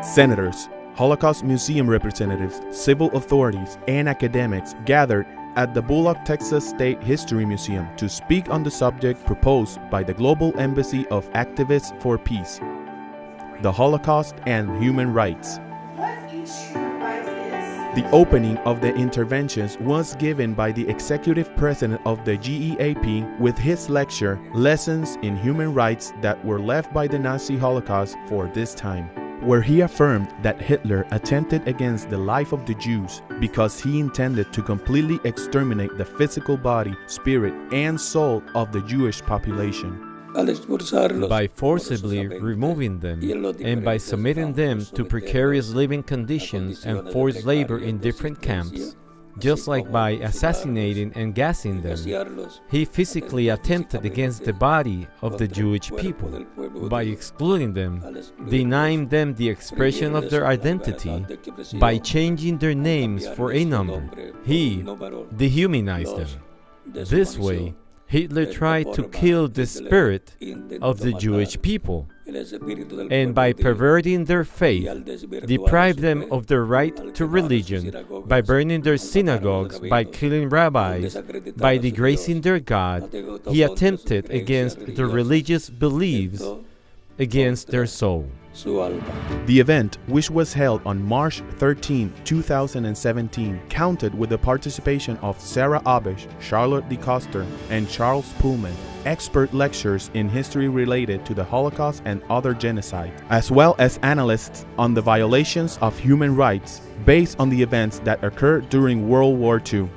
Senators, Holocaust Museum representatives, civil authorities, and academics gathered at the Bullock, Texas State History Museum to speak on the subject proposed by the Global Embassy of Activists for Peace, the Holocaust and Human Rights. The opening of the interventions was given by the executive president of the GEAP with his lecture, Lessons in Human Rights That Were Left by the Nazi Holocaust for This Time, where he affirmed that Hitler attempted against the life of the Jews because he intended to completely exterminate the physical body, spirit, and soul of the Jewish population. By forcibly removing them and by submitting them to precarious living conditions and forced labor in different camps, just like by assassinating and gassing them, he physically attempted against the body of the Jewish people by excluding them, denying them the expression of their identity, by changing their names for a number. He dehumanized them. This way, Hitler tried to kill the spirit of the Jewish people, and by perverting their faith, deprived them of their right to religion, by burning their synagogues, by killing rabbis, by disgracing their God. He attempted against their religious beliefs, against their soul. The event, which was held on March 13, 2017, counted with the participation of Sarah Abish, Charlotte DeCoster, and Charles Pullman, expert lecturers in history related to the Holocaust and other genocide, as well as analysts on the violations of human rights based on the events that occurred during World War II.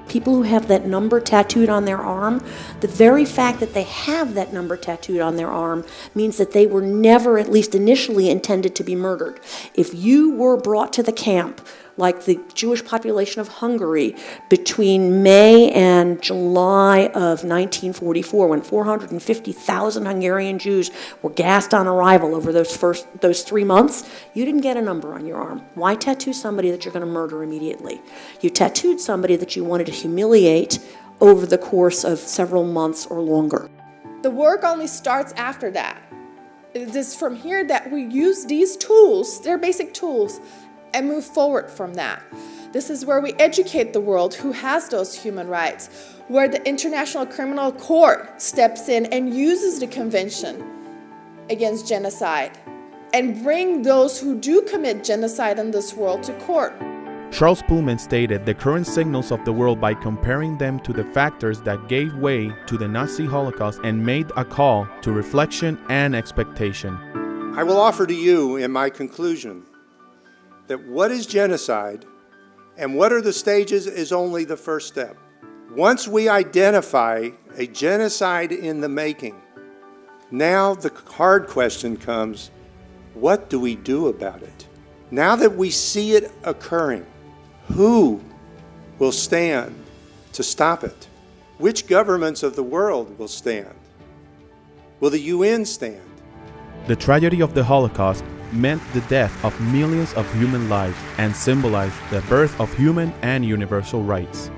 People who have that number tattooed on their arm, the very fact that they have that number tattooed on their arm means that they were never, at least initially, intended to be murdered. If you were brought to the camp, like the Jewish population of Hungary, between May and July of 1944, when 450,000 Hungarian Jews were gassed on arrival over those 3 months, you didn't get a number on your arm. Why tattoo somebody that you're going to murder immediately? You tattooed somebody that you wanted to humiliate over the course of several months or longer. The work only starts after that. It is from here that we use these tools, they're basic tools, and move forward from that. This is where we educate the world who has those human rights, where the International Criminal Court steps in and uses the Convention against genocide and bring those who do commit genocide in this world to court. Charles Pullman stated the current signals of the world by comparing them to the factors that gave way to the Nazi Holocaust and made a call to reflection and expectation. I will offer to you in my conclusion that what is genocide and what are the stages is only the first step. Once we identify a genocide in the making, now the hard question comes, what do we do about it? Now that we see it occurring, who will stand to stop it? Which governments of the world will stand? Will the UN stand? The tragedy of the Holocaust meant the death of millions of human lives and symbolized the birth of human and universal rights.